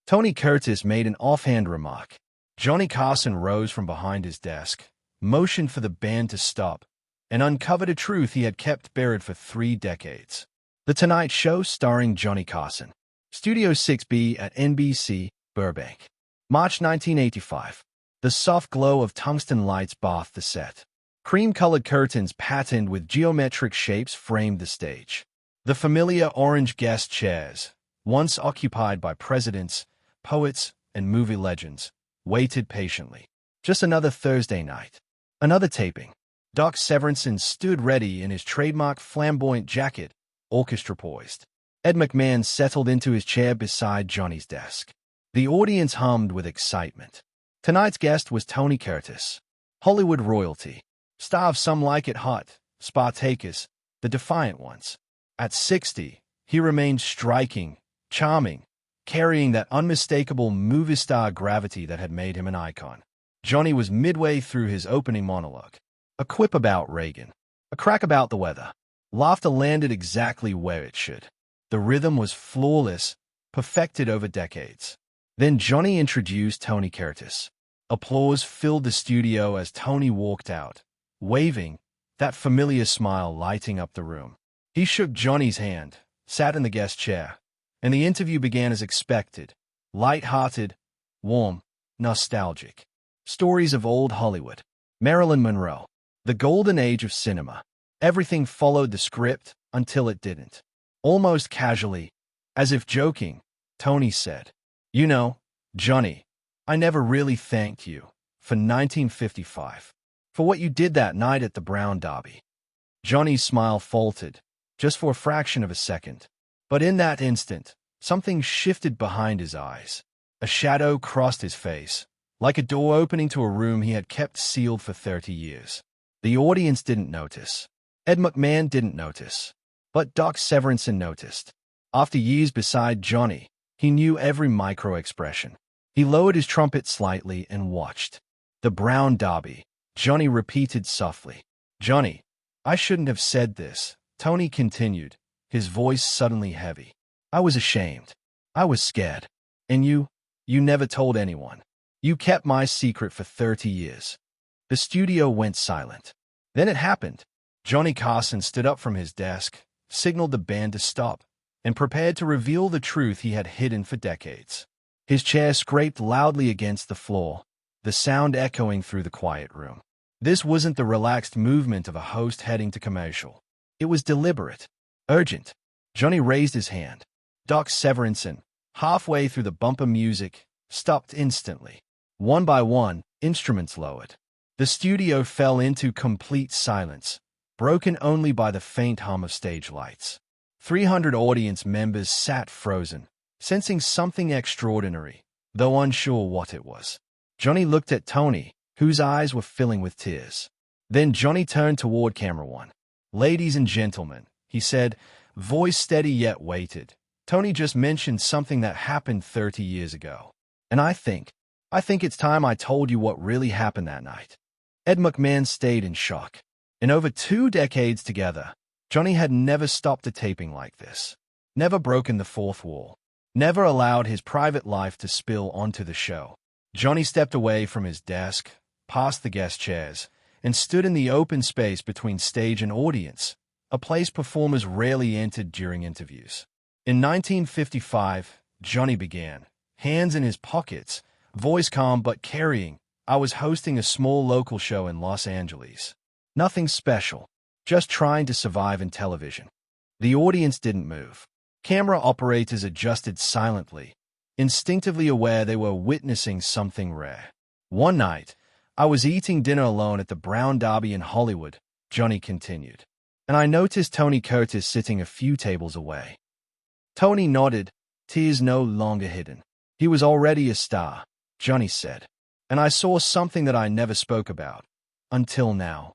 Tony Curtis made an offhand remark. Johnny Carson rose from behind his desk, motioned for the band to stop, and uncovered a truth he had kept buried for 3 decades. The Tonight Show starring Johnny Carson. Studio 6B at NBC, Burbank. March 1985. The soft glow of tungsten lights bathed the set. Cream-colored curtains patterned with geometric shapes framed the stage. The familiar orange guest chairs, once occupied by presidents, poets, and movie legends, waited patiently. Just another Thursday night. Another taping. Doc Severinsen stood ready in his trademark flamboyant jacket, orchestra poised. Ed McMahon settled into his chair beside Johnny's desk. The audience hummed with excitement. Tonight's guest was Tony Curtis, Hollywood royalty, star of Some Like It Hot, Spartacus, The Defiant Ones. At 60, he remained striking, charming, carrying that unmistakable movie star gravity that had made him an icon. Johnny was midway through his opening monologue. A quip about Reagan, a crack about the weather. Laughter landed exactly where it should. The rhythm was flawless, perfected over decades. Then Johnny introduced Tony Curtis. Applause filled the studio as Tony walked out, waving, that familiar smile lighting up the room. He shook Johnny's hand, sat in the guest chair, and the interview began as expected, light-hearted, warm, nostalgic. Stories of old Hollywood. Marilyn Monroe. The golden age of cinema. Everything followed the script until it didn't. Almost casually, as if joking, Tony said, "You know, Johnny, I never really thanked you for 1955, for what you did that night at the Brown Derby." Johnny's smile faltered, just for a fraction of a second. But in that instant, something shifted behind his eyes. A shadow crossed his face, like a door opening to a room he had kept sealed for 30 years. The audience didn't notice. Ed McMahon didn't notice. But Doc Severinsen noticed. After years beside Johnny, he knew every micro-expression. He lowered his trumpet slightly and watched. "The Brown Derby," Johnny repeated softly. "Johnny, I shouldn't have said this," Tony continued, his voice suddenly heavy. "I was ashamed. I was scared. And you never told anyone. You kept my secret for 30 years. The studio went silent. Then it happened. Johnny Carson stood up from his desk, signaled the band to stop, and prepared to reveal the truth he had hidden for decades. His chair scraped loudly against the floor, the sound echoing through the quiet room. This wasn't the relaxed movement of a host heading to commercial. It was deliberate, urgent. Johnny raised his hand. Doc Severinsen, halfway through the bumper music, stopped instantly. One by one, instruments lowered. The studio fell into complete silence, broken only by the faint hum of stage lights. 300 audience members sat frozen, sensing something extraordinary, though unsure what it was. Johnny looked at Tony, whose eyes were filling with tears. Then Johnny turned toward camera one. "Ladies and gentlemen," he said, voice steady yet weighted. "Tony just mentioned something that happened 30 years ago. And I think it's time I told you what really happened that night." Ed McMahon stayed in shock. In over 2 decades together, Johnny had never stopped a taping like this. Never broken the fourth wall. Never allowed his private life to spill onto the show. Johnny stepped away from his desk, past the guest chairs, and stood in the open space between stage and audience, a place performers rarely entered during interviews. In 1955, Johnny began, hands in his pockets, voice calm but carrying. "I was hosting a small local show in Los Angeles. Nothing special, just trying to survive in television." The audience didn't move. Camera operators adjusted silently, instinctively aware they were witnessing something rare. "One night, I was eating dinner alone at the Brown Derby in Hollywood," Johnny continued, "and I noticed Tony Curtis sitting a few tables away." Tony nodded, tears no longer hidden. "He was already a star," Johnny said, "and I saw something that I never spoke about, until now."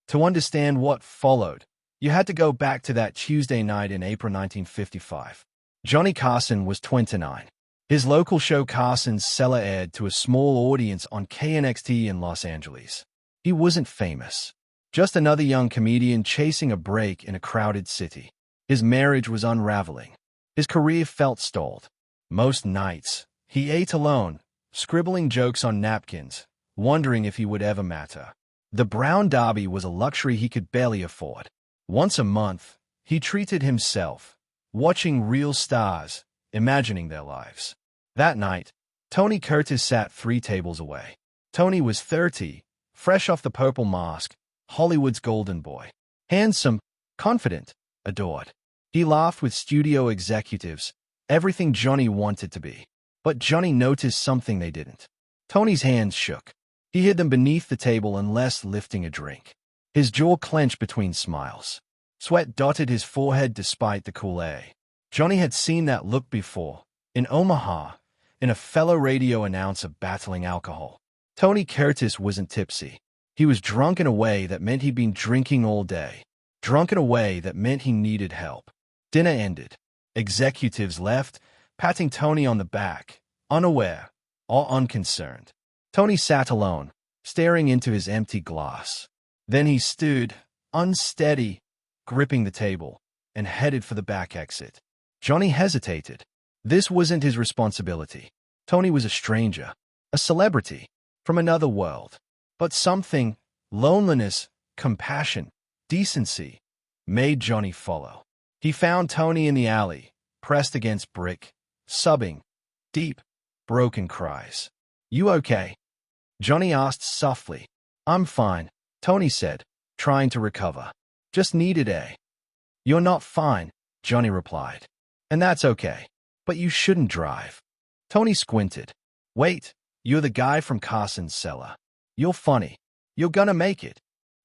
To understand what followed, you had to go back to that Tuesday night in April 1955. Johnny Carson was 29. His local show Carson's Cellar aired to a small audience on KNXT in Los Angeles. He wasn't famous, just another young comedian chasing a break in a crowded city. His marriage was unraveling. His career felt stalled. Most nights, He ate alone, scribbling jokes on napkins, wondering if he would ever matter. The Brown Derby was a luxury he could barely afford. Once a month, he treated himself, watching real stars, imagining their lives. That night, Tony Curtis sat 3 tables away. Tony was 30, fresh off the Purple Mask, Hollywood's golden boy. Handsome, confident, adored. He laughed with studio executives, everything Johnny wanted to be. But Johnny noticed something they didn't. Tony's hands shook. He hid them beneath the table unless lifting a drink. His jaw clenched between smiles. Sweat dotted his forehead despite the cool air. Johnny had seen that look before, in Omaha, in a fellow radio announcer battling alcohol. Tony Curtis wasn't tipsy. He was drunk in a way that meant he'd been drinking all day. Drunk in a way that meant he needed help. Dinner ended. Executives left, patting Tony on the back, unaware or unconcerned. Tony sat alone, staring into his empty glass. Then he stood, unsteady, gripping the table, and headed for the back exit. Johnny hesitated. This wasn't his responsibility. Tony was a stranger, a celebrity, from another world. But something, loneliness, compassion, decency, made Johnny follow. He found Tony in the alley, pressed against brick, sobbing, deep, broken cries. "You okay?" Johnny asked softly. "I'm fine," Tony said, trying to recover. "Just needed a." "You're not fine," Johnny replied. "And that's okay. But you shouldn't drive." Tony squinted. "Wait, you're the guy from Carson's cellar. You're funny. You're gonna make it."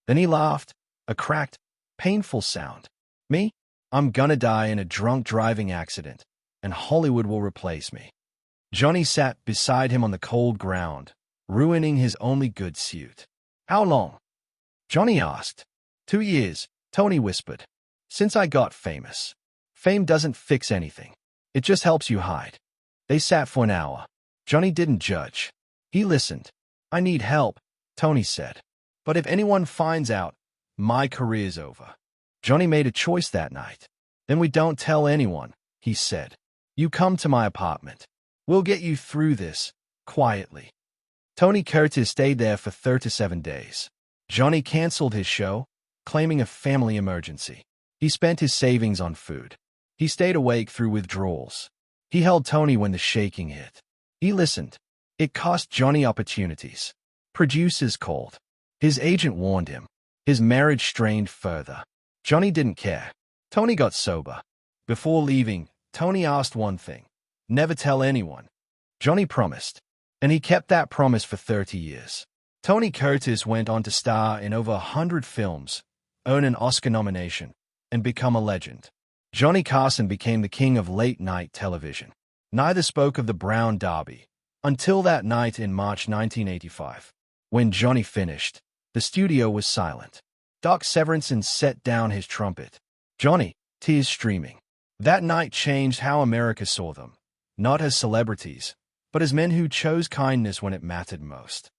Then he laughed, a cracked, painful sound. "Me? I'm gonna die in a drunk driving accident, and Hollywood will replace me." Johnny sat beside him on the cold ground, ruining his only good suit. "How long?" Johnny asked. 2 years, Tony whispered. "Since I got famous." "Fame doesn't fix anything. It just helps you hide." They sat for an hour. Johnny didn't judge. He listened. "I need help," Tony said. "But if anyone finds out, my career's over." Johnny made a choice that night. "Then we don't tell anyone," he said. "You come to my apartment. We'll get you through this, quietly." Tony Curtis stayed there for 37 days. Johnny canceled his show, claiming a family emergency. He spent his savings on food. He stayed awake through withdrawals. He held Tony when the shaking hit. He listened. It cost Johnny opportunities. Producers called. His agent warned him. His marriage strained further. Johnny didn't care. Tony got sober. Before leaving, Tony asked one thing. Never tell anyone. Johnny promised. And he kept that promise for 30 years. Tony Curtis went on to star in over 100 films, earn an Oscar nomination, and become a legend. Johnny Carson became the king of late-night television. Neither spoke of the Brown Derby, until that night in March 1985. When Johnny finished, the studio was silent. Doc Severinsen set down his trumpet. Johnny, tears streaming. That night changed how America saw them, not as celebrities, but as men who chose kindness when it mattered most.